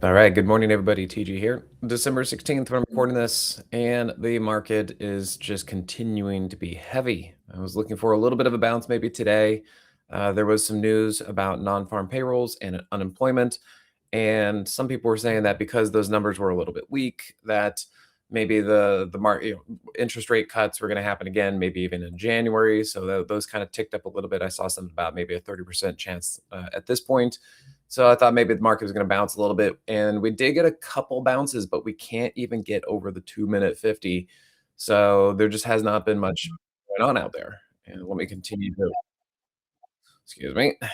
All right. Good morning, everybody. TG here. December 16th, when I'm recording this, and the market is just continuing to be heavy. I was looking for a little bit of a bounce maybe today. There was some news about non farm payrolls and unemployment. And some people were saying that because those numbers were a little bit weak, that maybe the market interest rate cuts were going to happen again, maybe even in January. So those kind of ticked up a little bit. I saw something about maybe a 30% chance at this point. So I thought maybe the market was going to bounce a little bit, and we did get a couple bounces, but we can't even get over the 2-minute 50. So there just has not been much going on out there. And let me continue to, excuse me, let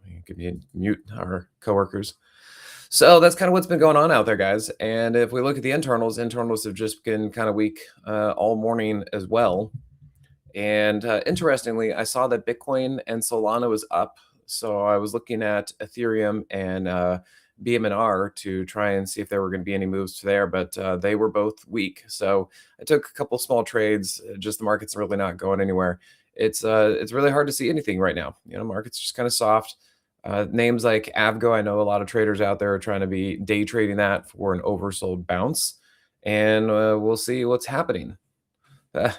me give you mute our coworkers. So that's kind of what's been going on out there, guys. And if we look at the internals have just been kind of weak all morning as well. And interestingly, I saw that Bitcoin and Solana was up. So I was looking at Ethereum and BMNR to try and see if there were going to be any moves there, but they were both weak. So I took a couple small trades. Just the market's really not going anywhere. It's really hard to see anything right now. Market's just kind of soft. Names like Avgo, I know a lot of traders out there are trying to be day trading that for an oversold bounce, and we'll see what's happening.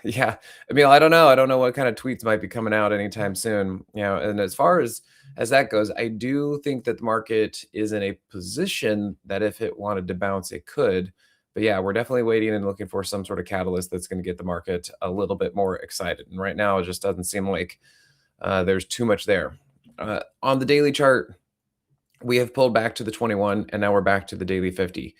Yeah, I mean, I don't know. I don't know what kind of tweets might be coming out anytime soon. And as far as that goes, I do think that the market is in a position that if it wanted to bounce, it could. But yeah, we're definitely waiting and looking for some sort of catalyst that's going to get the market a little bit more excited. And right now, it just doesn't seem like there's too much there. On the daily chart, we have pulled back to the 21, and now we're back to the daily 50.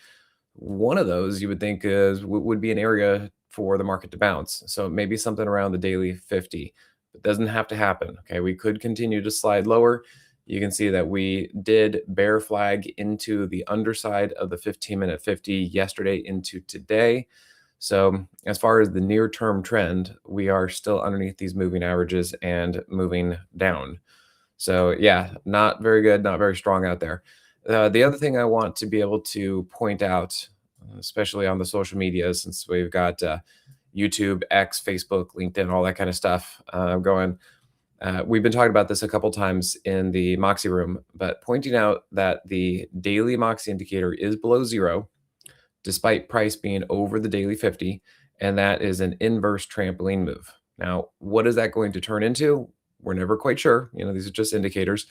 One of those you would think would be an area for the market to bounce. So maybe something around the daily 50. It doesn't have to happen. Okay, we could continue to slide lower. You can see that we did bear flag into the underside of the 15-minute 50 yesterday into today. So as far as the near term trend, we are still underneath these moving averages and moving down. So yeah, not very good, not very strong out there. The other thing I want to be able to point out, especially on the social media, since we've got YouTube, X, Facebook, LinkedIn, all that kind of stuff going. We've been talking about this a couple times in the Moxie room, but pointing out that the daily Moxie indicator is below zero, despite price being over the daily 50, and that is an inverse trampoline move. Now, what is that going to turn into? We're never quite sure. These are just indicators,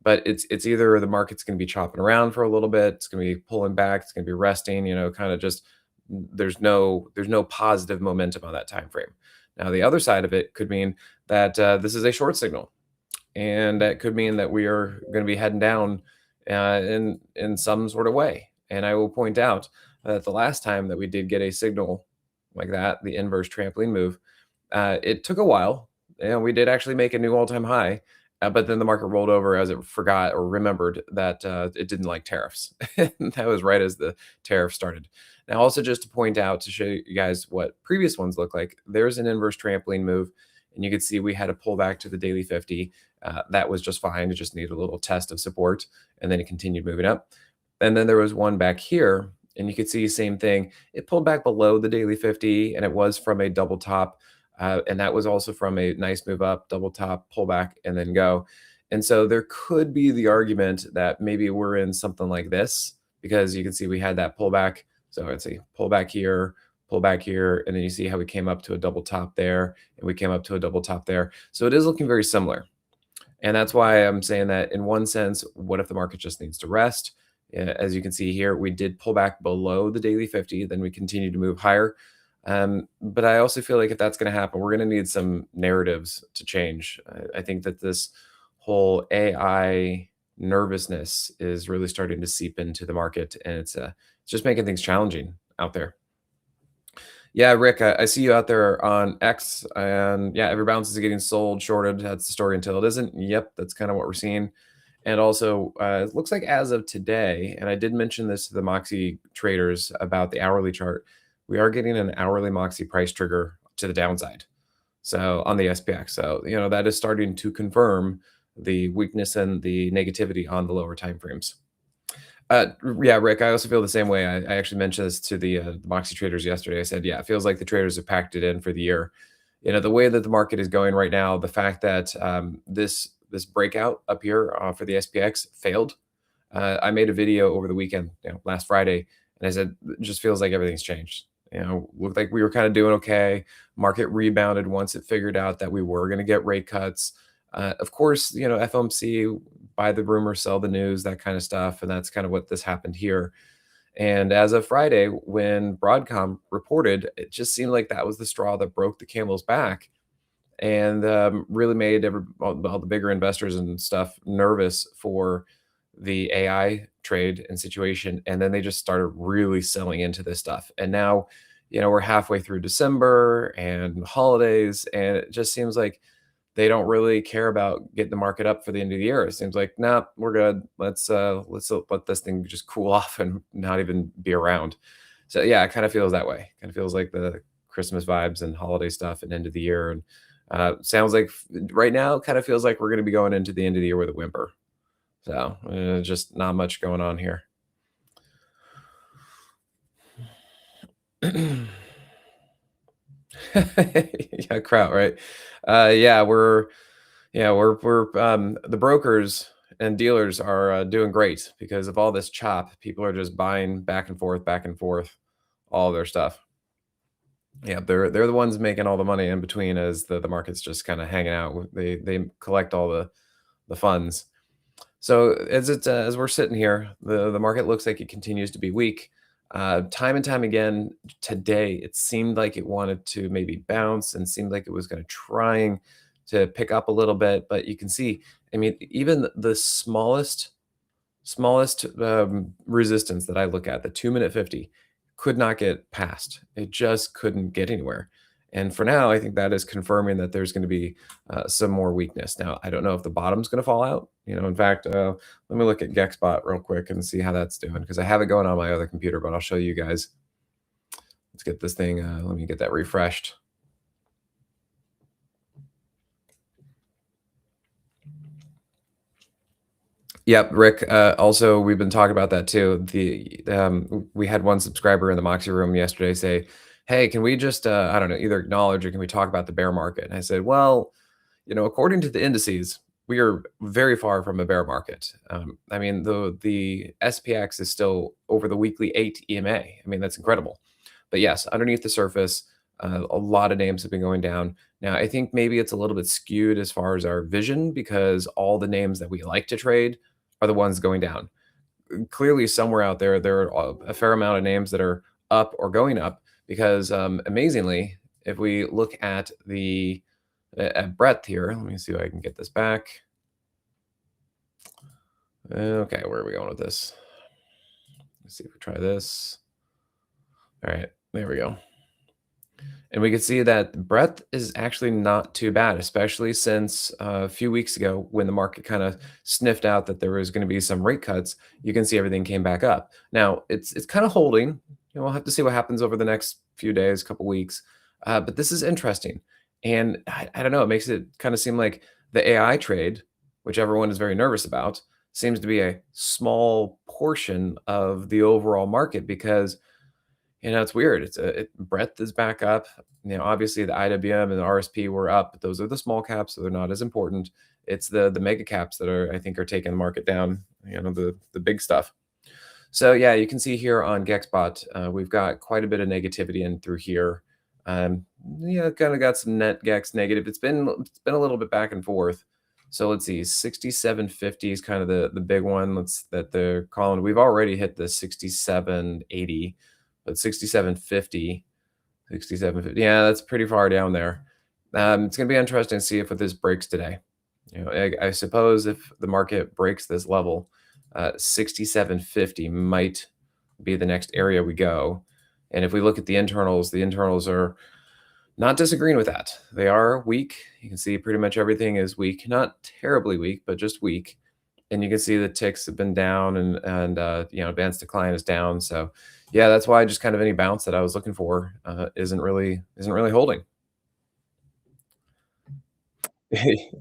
but it's either the market's going to be chopping around for a little bit, it's going to be pulling back, it's going to be resting, kind of just there's no positive momentum on that time frame. Now, the other side of it could mean that this is a short signal, and that could mean that we are going to be heading down in some sort of way. And I will point out that the last time that we did get a signal like that, the inverse trampoline move, it took a while, and we did actually make a new all-time high. But then the market rolled over as it forgot or remembered that it didn't like tariffs. That was right as the tariff started. Now, also just to point out to show you guys what previous ones look like, there's an inverse trampoline move, and you can see we had a pullback to the daily 50. That was just fine. It just needed a little test of support, and then it continued moving up. And then there was one back here, and you could see same thing. It pulled back below the daily 50, and it was from a double top. And that was also from a nice move up, double top, pull back, and then go. And so there could be the argument that maybe we're in something like this, because you can see we had that pullback. So let's see, pull back here, and then you see how we came up to a double top there, and we came up to a double top there. So it is looking very similar. And that's why I'm saying that in one sense, what if the market just needs to rest? As you can see here, we did pull back below the daily 50, then we continued to move higher. But I also feel like if that's going to happen, we're going to need some narratives to change. I think that this whole AI nervousness is really starting to seep into the market, and it's just making things challenging out there. Yeah, Rick, I see you out there on X, and yeah, every bounce is getting sold, shorted. That's the story until it isn't. Yep, that's kind of what we're seeing. And also, it looks like as of today, and I did mention this to the Moxie traders about the hourly chart, we are getting an hourly Moxie price trigger to the downside. So on the SPX, so that is starting to confirm the weakness and the negativity on the lower time frames. Yeah, Rick, I also feel the same way. I actually mentioned this to the Moxie traders yesterday. I said, yeah, it feels like the traders have packed it in for the year. The way that the market is going right now, the fact that this breakout up here for the SPX failed, I made a video over the weekend, last Friday, and I said, "It just feels like everything's changed." Looked like we were kind of doing okay. Market rebounded once it figured out that we were going to get rate cuts. Of course, FOMC, buy the rumor, sell the news, that kind of stuff, and that's kind of what this happened here. And as of Friday, when Broadcom reported, it just seemed like that was the straw that broke the camel's back and really made all the bigger investors and stuff nervous for the AI trade and situation. And then they just started really selling into this stuff. And now, we're halfway through December and holidays, and it just seems like they don't really care about getting the market up for the end of the year. It seems like, nah, we're good. Let's let this thing just cool off and not even be around. So yeah, it kind of feels that way. Kind of feels like the Christmas vibes and holiday stuff and end of the year. And sounds like right now, it kind of feels like we're going to be going into the end of the year with a whimper. So just not much going on here. Yeah, kraut, right? Yeah, we're the brokers and dealers are doing great because of all this chop. People are just buying back and forth, all their stuff. Yeah, they're the ones making all the money in between as the market's just kind of hanging out. They collect all the funds. So as we're sitting here, the market looks like it continues to be weak. Time and time again today, it seemed like it wanted to maybe bounce and seemed like it was going to trying to pick up a little bit. But you can see, I mean, even the smallest resistance that I look at, the 2-minute 50, could not get past. It just couldn't get anywhere. And for now, I think that is confirming that there's going to be some more weakness. Now, I don't know if the bottom's going to fall out. In fact, let me look at GexBot real quick and see how that's doing because I have it going on my other computer, but I'll show you guys. Let's get this thing. Let me get that refreshed. Yep, Rick. Also, we've been talking about that too. We had one subscriber in the Moxie room yesterday say, "Hey, can we just I don't know, either acknowledge or can we talk about the bear market?" And I said, "Well, according to the indices, we are very far from a bear market. I mean, the SPX is still over the weekly 8 EMA. I mean, that's incredible. But yes, underneath the surface, a lot of names have been going down. Now, I think maybe it's a little bit skewed as far as our vision because all the names that we like to trade are the ones going down. Clearly, somewhere out there, there are a fair amount of names that are up or going up because amazingly, if we look at the at breadth here, let me see if I can get this back. Okay, where are we going with this? Let's see if we try this. All right, there we go. And we can see that breadth is actually not too bad, especially since a few weeks ago when the market kind of sniffed out that there was going to be some rate cuts. You can see everything came back up. Now it's kind of holding. We'll have to see what happens over the next few days, couple weeks. But this is interesting, and I don't know. It makes it kind of seem like the AI trade, which everyone is very nervous about, seems to be a small portion of the overall market because it's weird. Breadth is back up. Obviously the IWM and the RSP were up, but those are the small caps, so they're not as important. It's the mega caps that I think are taking the market down. The big stuff. So yeah, you can see here on GexBot, we've got quite a bit of negativity in through here. Yeah, kind of got some net Gex negative. It's been a little bit back and forth. So let's see, 6750 is kind of the big one. That they're calling. We've already hit the 6780. But 6750, 6750, yeah, that's pretty far down there. It's going to be interesting to see if this breaks today. I suppose if the market breaks this level, 6750 might be the next area we go. And if we look at the internals are not disagreeing with that. They are weak. You can see pretty much everything is weak, not terribly weak, but just weak. And you can see the ticks have been down and advanced decline is down. So yeah, that's why just kind of any bounce that I was looking for isn't really holding.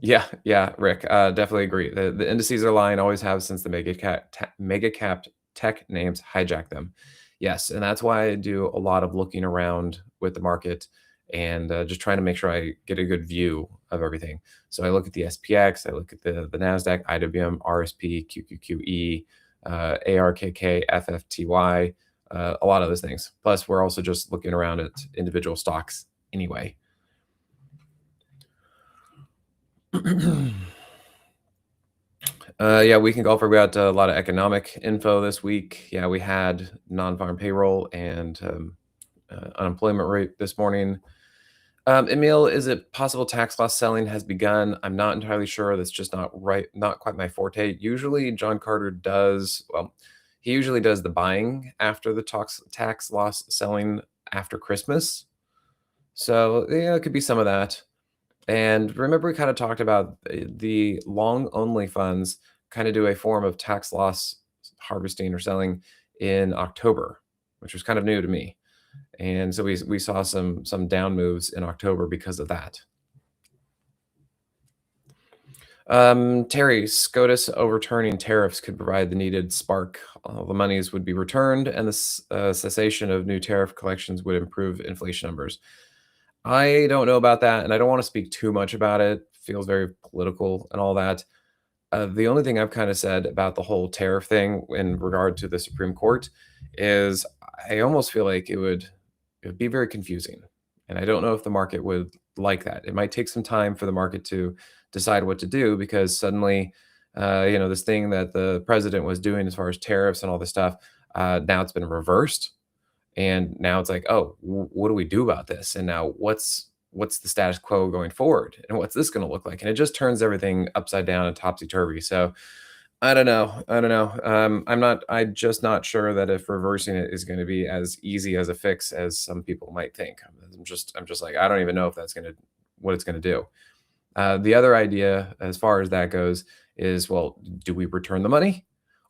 Yeah, Rick, definitely agree. The indices are lying, always have since the mega cap tech names hijack them. Yes, and that's why I do a lot of looking around with the market and just trying to make sure I get a good view of everything. So I look at the SPX, I look at the Nasdaq, IWM, RSP, QQQE, ARKKFFTY, a lot of those things. Plus, we're also just looking around at individual stocks anyway. Yeah, we can go for. We got a lot of economic info this week. Yeah, we had non-farm payroll and unemployment rate this morning. Emil, is it possible tax loss selling has begun? I'm not entirely sure. That's just not right, not quite my forte. Usually, John Carter does, well, he usually does the buying after the tax loss selling after Christmas. So, yeah, it could be some of that. And remember, we kind of talked about the long only funds kind of do a form of tax loss harvesting or selling in October, which was kind of new to me. And so we saw some down moves in October because of that. Terry, SCOTUS overturning tariffs could provide the needed spark. All the monies would be returned, and the cessation of new tariff collections would improve inflation numbers. I don't know about that, and I don't want to speak too much about it. Feels very political and all that. The only thing I've kind of said about the whole tariff thing in regard to the Supreme Court is I almost feel like it would be very confusing, and I don't know if the market would like that. It might take some time for the market to decide what to do because suddenly, this thing that the president was doing as far as tariffs and all this stuff, now it's been reversed, and now it's like, oh, what do we do about this? And now what's the status quo going forward, and what's this going to look like? And it just turns everything upside down and topsy turvy. So I don't know. I don't know. I'm just not sure that if reversing it is going to be as easy as a fix as some people might think. I'm just like, I don't even know if that's going to, what it's going to do. The other idea, as far as that goes, is, well, do we return the money?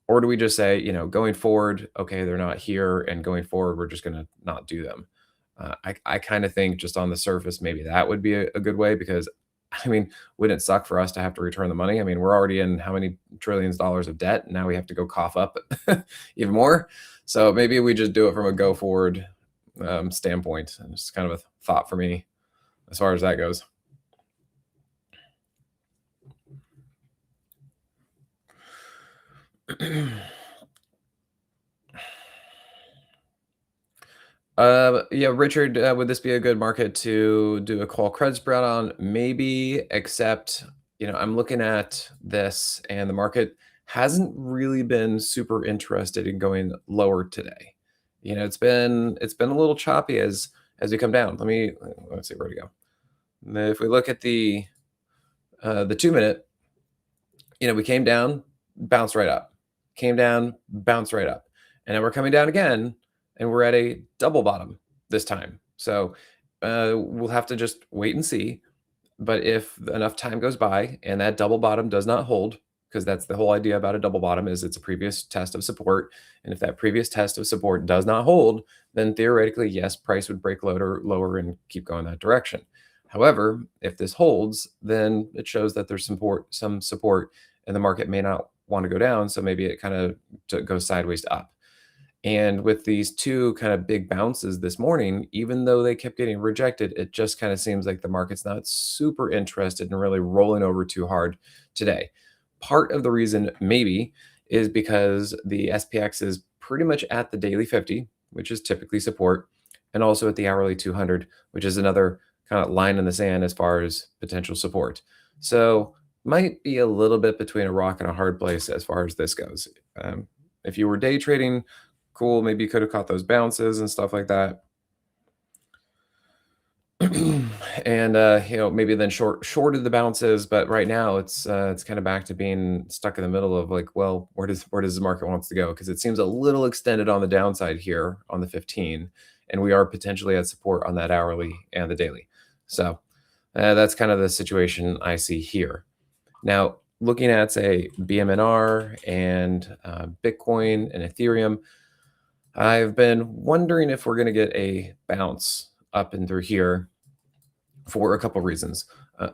Or do we just say, going forward, okay, they're not here, and going forward, we're just going to not do them? I kind of think just on the surface, maybe that would be a good way because, I mean, wouldn't it suck for us to have to return the money? I mean, we're already in how many trillions of dollars of debt? Now we have to go cough up even more. So maybe we just do it from a go forward standpoint. And it's kind of a thought for me as far as that goes. Yeah, Richard, would this be a good market to do a call credit spread on? Maybe, except, I'm looking at this and the market hasn't really been super interested in going lower today. It's been a little choppy as we come down. Let's see where to go. If we look at the 2 minute, we came down, bounced right up, came down, bounced right up, and then we're coming down again, and we're at a double bottom this time. So we'll have to just wait and see. But if enough time goes by and that double bottom does not hold, because that's the whole idea about a double bottom is it's a previous test of support, and if that previous test of support does not hold, then theoretically, yes, price would break lower and keep going that direction. However, if this holds, then it shows that there's some support, and the market may not want to go down. So maybe it kind of goes sideways to up. And with these two kind of big bounces this morning, even though they kept getting rejected, it just kind of seems like the market's not super interested in really rolling over too hard today. Part of the reason, maybe, is because the SPX is pretty much at the daily 50, which is typically support, and also at the hourly 200, which is another kind of line in the sand as far as potential support. So might be a little bit between a rock and a hard place as far as this goes. If you were day trading, cool. Maybe you could have caught those bounces and stuff like that. And maybe then shorted the bounces, but right now it's kind of back to being stuck in the middle of like, well, where does the market wants to go? Because it seems a little extended on the downside here on the 15, and we are potentially at support on that hourly and the daily. So that's kind of the situation I see here. Now, looking at, say, BMNR and Bitcoin and Ethereum, I've been wondering if we're going to get a bounce up and through here for a couple reasons.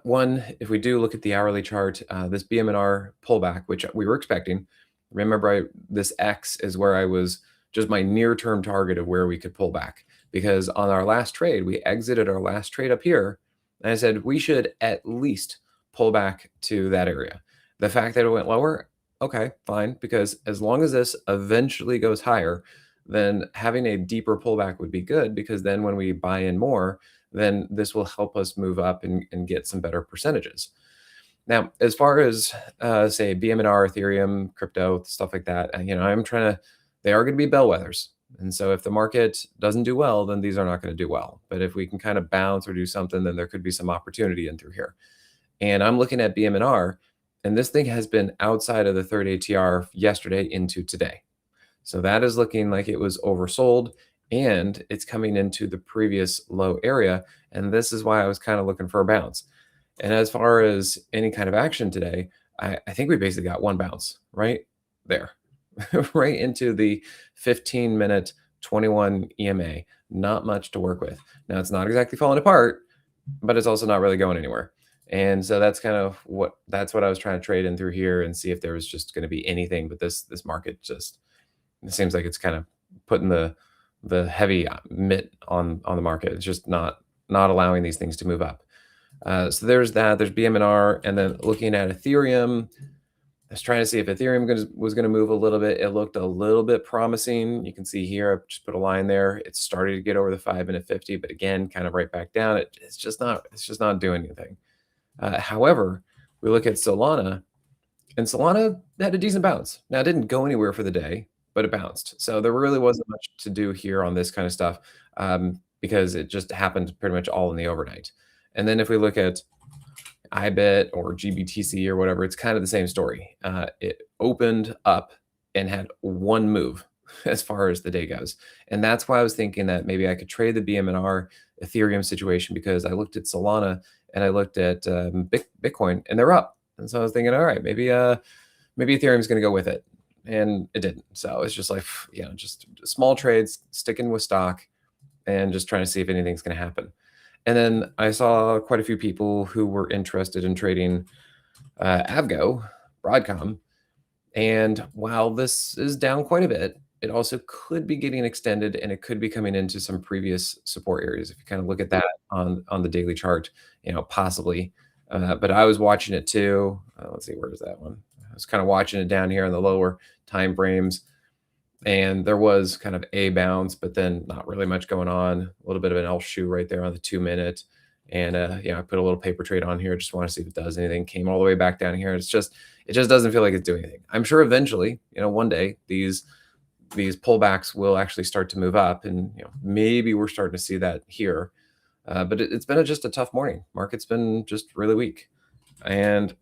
One, if we do look at the hourly chart, this BMNR pullback, which we were expecting, remember this X is where I was just my near-term target of where we could pull back. Because on our last trade, we exited our last trade up here, and I said we should at least pull back to that area. The fact that it went lower, Okay, fine, because as long as this eventually goes higher, then having a deeper pullback would be good because then when we buy in more, then this will help us move up and get some better percentages. Now, as far as say BMNR, Ethereum, crypto, stuff like that, I'm trying to. They are going to be bellwethers, and so if the market doesn't do well, then these are not going to do well. But if we can kind of bounce or do something, then there could be some opportunity in through here. And I'm looking at BMNR, and this thing has been outside of the third ATR yesterday into today. So that is looking like it was oversold and it's coming into the previous low area. And this is why I was kind of looking for a bounce. And as far as any kind of action today, I think we basically got one bounce right there, right into the 15-minute 21 EMA. Not much to work with. Now, it's not exactly falling apart, but it's also not really going anywhere. And so that's what I was trying to trade in through here and see if there was just going to be anything. But this market just it seems like it's kind of putting the heavy mitt on the market. It's just not allowing these things to move up. So there's that. There's BMNR, and then looking at Ethereum. I was trying to see if Ethereum was going to move a little bit. It looked a little bit promising. You can see here, I've just put a line there. It's started to get over the 5-minute 50, but again, kind of right back down. It's just not doing anything. However, we look at Solana, and Solana had a decent bounce. Now, it didn't go anywhere for the day, but it bounced. So there really wasn't much to do here on this kind of stuff because it just happened pretty much all in the overnight. And then if we look at IBIT or GBTC or whatever, it's kind of the same story. It opened up and had one move as far as the day goes. And that's why I was thinking that maybe I could trade the BMNR Ethereum situation because I looked at Solana and I looked at Bitcoin and they're up. And so I was thinking, all right, maybe Ethereum's going to go with it. And it didn't. So it's just like, just small trades, sticking with stock and just trying to see if anything's going to happen. And then I saw quite a few people who were interested in trading Avgo, Broadcom. And while this is down quite a bit, it also could be getting extended and it could be coming into some previous support areas. If you kind of look at that on the daily chart, possibly. But I was watching it too. Let's see, where is that one? I was kind of watching it down here in the lower time frames. And there was kind of a bounce, but then not really much going on. A little bit of an L shoe right there on the 2-minute. And I put a little paper trade on here. Just want to see if it does anything. Came all the way back down here. It just doesn't feel like it's doing anything. I'm sure eventually, one day these pullbacks will actually start to move up, and maybe we're starting to see that here. But it's been just a tough morning. Market's been just really weak, and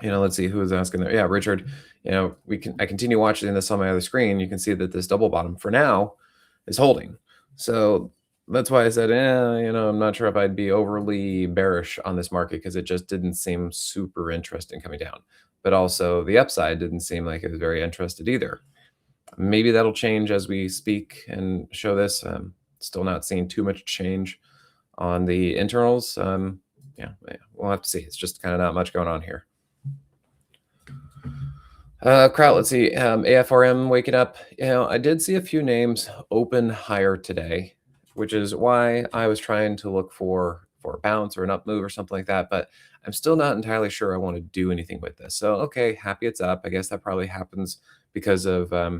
let's see who was asking there. Yeah, Richard. I continue watching this on my other screen. You can see that this double bottom for now is holding. So that's why I said, I'm not sure if I'd be overly bearish on this market because it just didn't seem super interesting coming down. But also the upside didn't seem like it was very interested either. Maybe that'll change as we speak and show this. Still not seeing too much change on the internals. We'll have to see. It's just kind of not much going on here. Kraut, let's see. AFRM waking up. I did see a few names open higher today, which is why I was trying to look for a bounce or an up move or something like that. But I'm still not entirely sure I want to do anything with this. So, okay, happy it's up. I guess that probably happens because of, I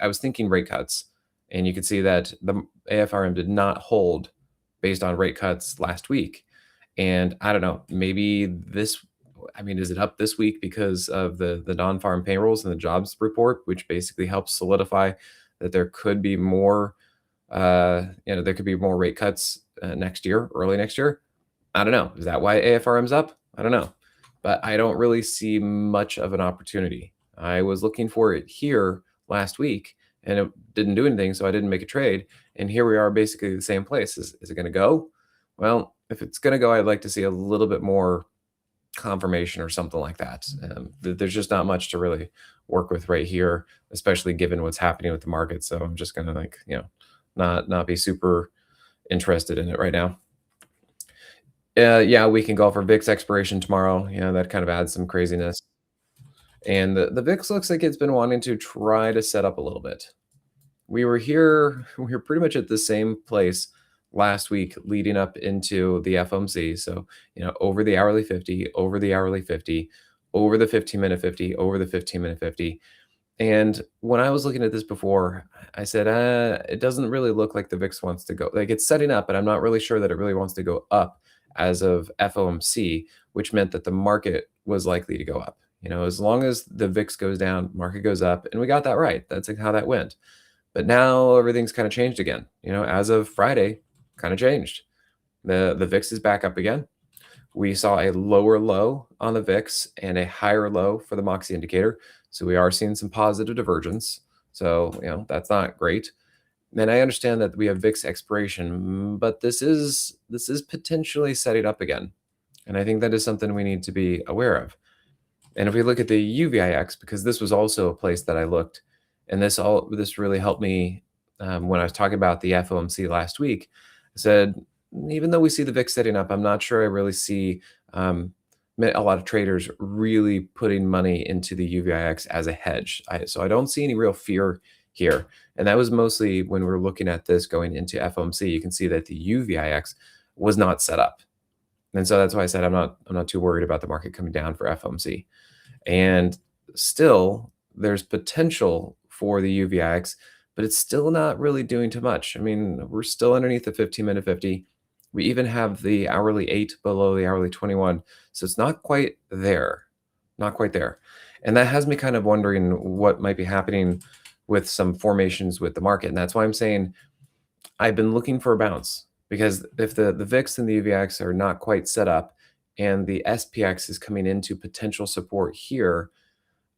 was thinking rate cuts. And you can see that the AFRM did not hold based on rate cuts last week. And I don't know, maybe is it up this week because of the non-farm payrolls and the jobs report, which basically helps solidify that there could be more, there could be more rate cuts next year, early next year. I don't know. Is that why AFRM's up? I don't know. But I don't really see much of an opportunity. I was looking for it here last week and it didn't do anything, so I didn't make a trade. And here we are basically the same place. Is it going to go? Well, if it's going to go, I'd like to see a little bit more confirmation or something like that. There's just not much to really work with right here, especially given what's happening with the market. So I'm just going to not be super interested in it right now. We can go for VIX expiration tomorrow. That kind of adds some craziness. And the VIX looks like it's been wanting to try to set up a little bit. We were pretty much at the same place last week leading up into the FOMC. So, over the hourly 50, over the hourly 50, over the 15-minute 50, over the 15-minute 50. And when I was looking at this before, I said, it doesn't really look like the VIX wants to go. Like it's setting up, but I'm not really sure that it really wants to go up as of FOMC, which meant that the market was likely to go up. As long as the VIX goes down, market goes up, and we got that right. That's like how that went. But now everything's kind of changed again. As of Friday, kind of changed. The VIX is back up again. We saw a lower low on the VIX and a higher low for the Moxie indicator. So we are seeing some positive divergence. So, that's not great. And I understand that we have VIX expiration, but this is potentially setting up again. And I think that is something we need to be aware of. And if we look at the UVIX, because this was also a place that I looked, and this really helped me when I was talking about the FOMC last week. I said, even though we see the VIX setting up, I'm not sure I really see a lot of traders really putting money into the UVIX as a hedge. So I don't see any real fear here. And that was mostly when we were looking at this going into FOMC. You can see that the UVIX was not set up. And so that's why I said I'm not too worried about the market coming down for FOMC. And still, there's potential for the UVIX, but it's still not really doing too much. I mean, we're still underneath the 15-minute 50. We even have the hourly 8 below the hourly 21. So it's not quite there. Not quite there. And that has me kind of wondering what might be happening with some formations with the market. And that's why I'm saying I've been looking for a bounce, because if the VIX and the UVX are not quite set up and the SPX is coming into potential support here,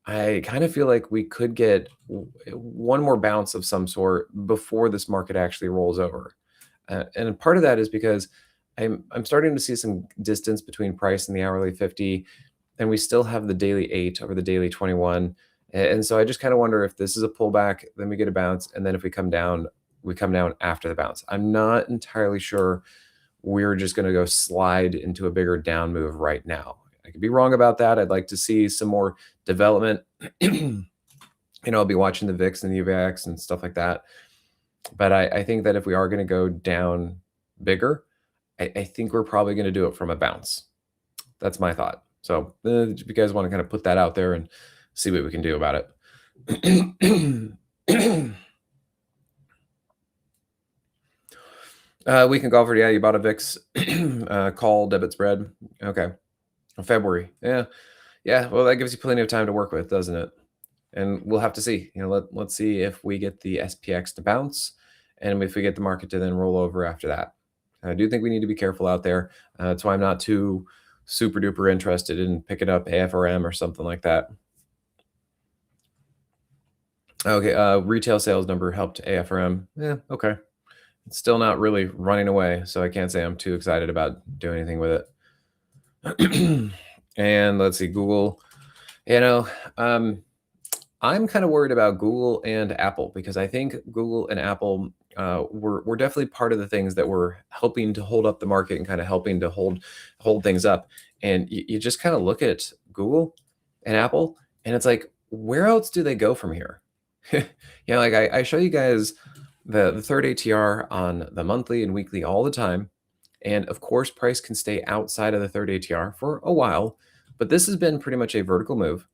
I kind of feel like we could get one more bounce of some sort before this market actually rolls over. And part of that is because I'm starting to see some distance between price and the hourly 50, and we still have the daily 8 over the daily 21. And so I just kind of wonder if this is a pullback, then we get a bounce, and then if we come down after the bounce. I'm not entirely sure we're just going to go slide into a bigger down move right now. I could be wrong about that. I'd like to see some more development. I'll be watching the VIX and the UVX and stuff like that. But I think that if we are going to go down bigger, I think we're probably going to do it from a bounce. That's my thought. So if you guys want to kind of put that out there and see what we can do about it. Weekend golfer, yeah, you bought a VIX call debit spread. Okay. February. Yeah. Yeah. Well, that gives you plenty of time to work with, doesn't it? And we'll have to see. Let's see if we get the SPX to bounce and if we get the market to then roll over after that. I do think we need to be careful out there. That's why I'm not too super duper interested in picking up AFRM or something like that. Okay. Retail sales number helped AFRM. Yeah. Okay. It's still not really running away, so I can't say I'm too excited about doing anything with it. And let's see, Google. I'm kind of worried about Google and Apple, because I think Google and Apple were definitely part of the things that were helping to hold up the market and kind of helping to hold things up. And you just kind of look at Google and Apple, and it's like, where else do they go from here? Like I show you guys the third ATR on the monthly and weekly all the time. And of course, price can stay outside of the third ATR for a while, but this has been pretty much a vertical move.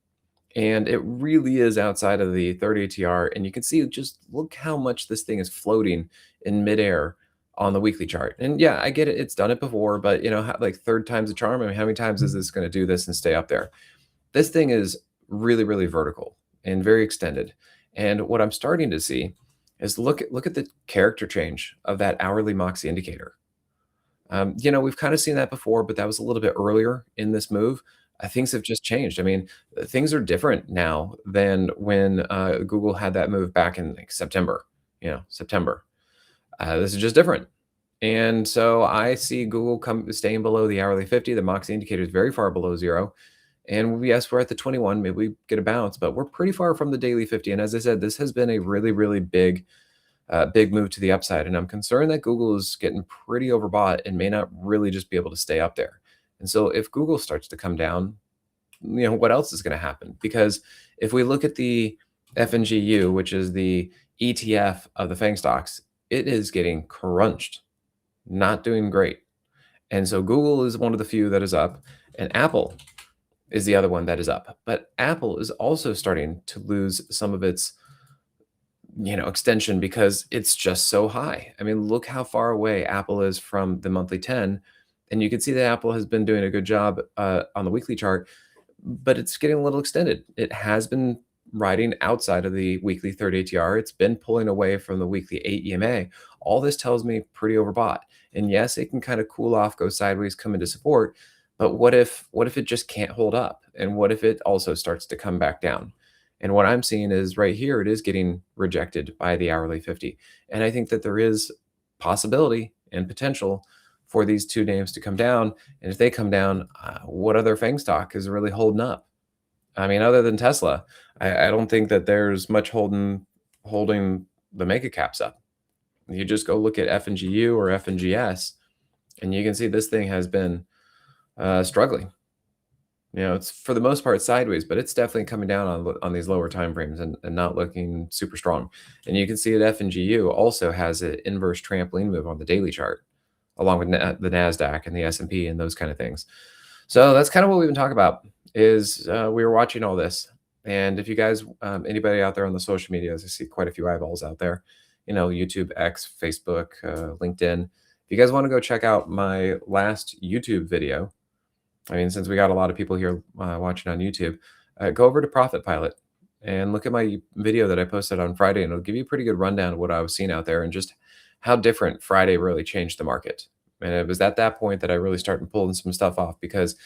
And it really is outside of the third ATR. And you can see, just look how much this thing is floating in midair on the weekly chart. And yeah, I get it. It's done it before, but like third time's a charm. I mean, how many times is this going to do this and stay up there? This thing is really, really vertical and very extended. And what I'm starting to see is look at the character change of that hourly Moxie indicator. We've kind of seen that before, but that was a little bit earlier in this move. Things have just changed. I mean, things are different now than when Google had that move back in like September. September. This is just different. And so I see Google staying below the hourly 50. The Moxie indicator is very far below zero. And yes, we're at the 21. Maybe we get a bounce, but we're pretty far from the daily 50. And as I said, this has been a really, really big move to the upside. And I'm concerned that Google is getting pretty overbought and may not really just be able to stay up there. And so if Google starts to come down, what else is going to happen? Because if we look at the FNGU, which is the ETF of the FANG stocks, it is getting crunched, not doing great. And so Google is one of the few that is up, and Apple is the other one that is up. But Apple is also starting to lose some of its, extension because it's just so high. I mean, look how far away Apple is from the monthly 10, and you can see that Apple has been doing a good job on the weekly chart, but it's getting a little extended. It has been riding outside of the weekly 30 ATR. It's been pulling away from the weekly 8 EMA. All this tells me pretty overbought. And yes, it can kind of cool off, go sideways, come into support. But what if it just can't hold up? And what if it also starts to come back down? And what I'm seeing is right here, it is getting rejected by the hourly 50. And I think that there is possibility and potential for these two names to come down. And if they come down, what other FANG stock is really holding up? I mean, other than Tesla, I don't think that there's much holding the mega caps up. You just go look at FNGU or FNGS, and you can see this thing has been struggling. It's for the most part sideways, but it's definitely coming down on these lower time frames and not looking super strong. And you can see that FNGU also has an inverse trampoline move on the daily chart, along with the Nasdaq and the S&P and those kind of things. So that's kind of what we've been talking about. Is we were watching all this, and if you guys, anybody out there on the social medias, I see quite a few eyeballs out there. YouTube, X, Facebook, LinkedIn. If you guys want to go check out my last YouTube video, I mean, since we got a lot of people here watching on YouTube, go over to Profit Pilot and look at my video that I posted on Friday, and it'll give you a pretty good rundown of what I was seeing out there and just how different Friday really changed the market. And it was at that point that I really started pulling some stuff off because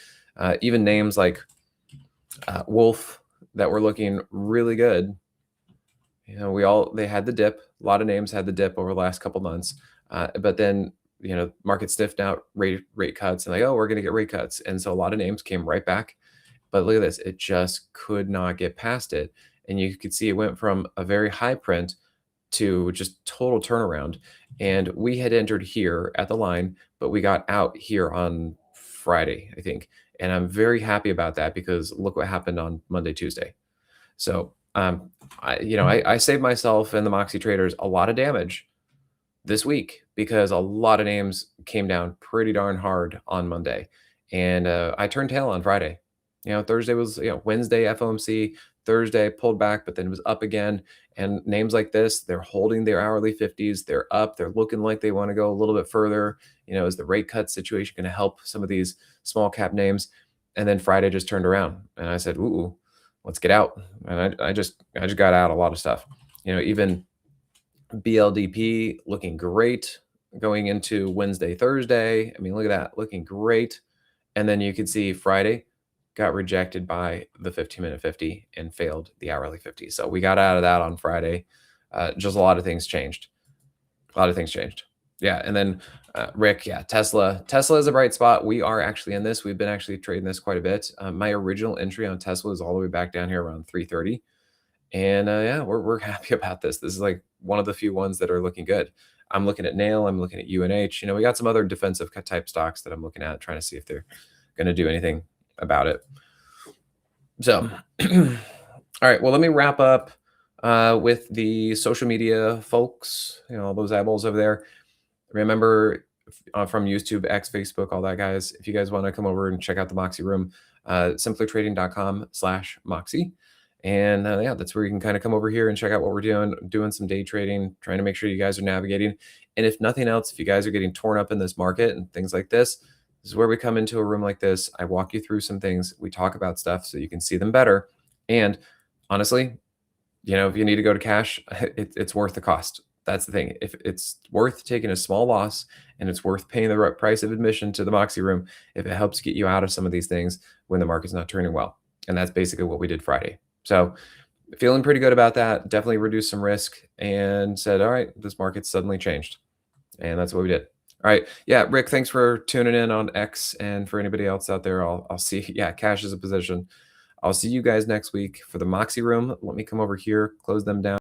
even names like Wolf that were looking really good, they had the dip. A lot of names had the dip over the last couple months, but then market sniffed out rate cuts and like, oh, we're going to get rate cuts, and so a lot of names came right back. But look at this, it just could not get past it, and you could see it went from a very high print to just total turnaround. And we had entered here at the line, but we got out here on Friday, I think. And I'm very happy about that because look what happened on Monday, Tuesday. So, I saved myself and the Moxie traders a lot of damage this week because a lot of names came down pretty darn hard on Monday. And I turned tail on Friday. Thursday was, Wednesday FOMC, Thursday pulled back, but then it was up again. And names like this, they're holding their hourly 50s. They're up. They're looking like they want to go a little bit further. Is the rate cut situation going to help some of these small cap names? And then Friday just turned around, and I said, "Ooh, let's get out." And I just got out a lot of stuff. Even BLDP looking great going into Wednesday, Thursday. I mean, look at that, looking great. And then you could see Friday got rejected by the 15-minute 50 and failed the hourly 50. So we got out of that on Friday. Just a lot of things changed. A lot of things changed. Yeah. And then Rick, yeah, Tesla. Tesla is a bright spot. We are actually in this. We've been actually trading this quite a bit. My original entry on Tesla is all the way back down here around 330. And yeah, we're happy about this. This is like one of the few ones that are looking good. I'm looking at Nail. I'm looking at UNH. We got some other defensive type stocks that I'm looking at, trying to see if they're going to do anything about it. So, all right. Well, let me wrap up with the social media folks. All those eyeballs over there. Remember, from YouTube, X, Facebook, all that, guys. If you guys want to come over and check out the Moxie Room, simplertrading.com/Moxie. And yeah, that's where you can kind of come over here and check out what we're doing some day trading, trying to make sure you guys are navigating. And if nothing else, if you guys are getting torn up in this market and things like this is where we come into a room like this. I walk you through some things. We talk about stuff so you can see them better. And honestly, if you need to go to cash, it's worth the cost. That's the thing. If it's worth taking a small loss and it's worth paying the right price of admission to the Moxie Room, if it helps get you out of some of these things when the market's not turning well. And that's basically what we did Friday. So feeling pretty good about that. Definitely reduced some risk and said, all right, this market's suddenly changed. And that's what we did. All right. Yeah, Rick, thanks for tuning in on X. And for anybody else out there, I'll see. Yeah, cash is a position. I'll see you guys next week for the Moxie Room. Let me come over here, close them down.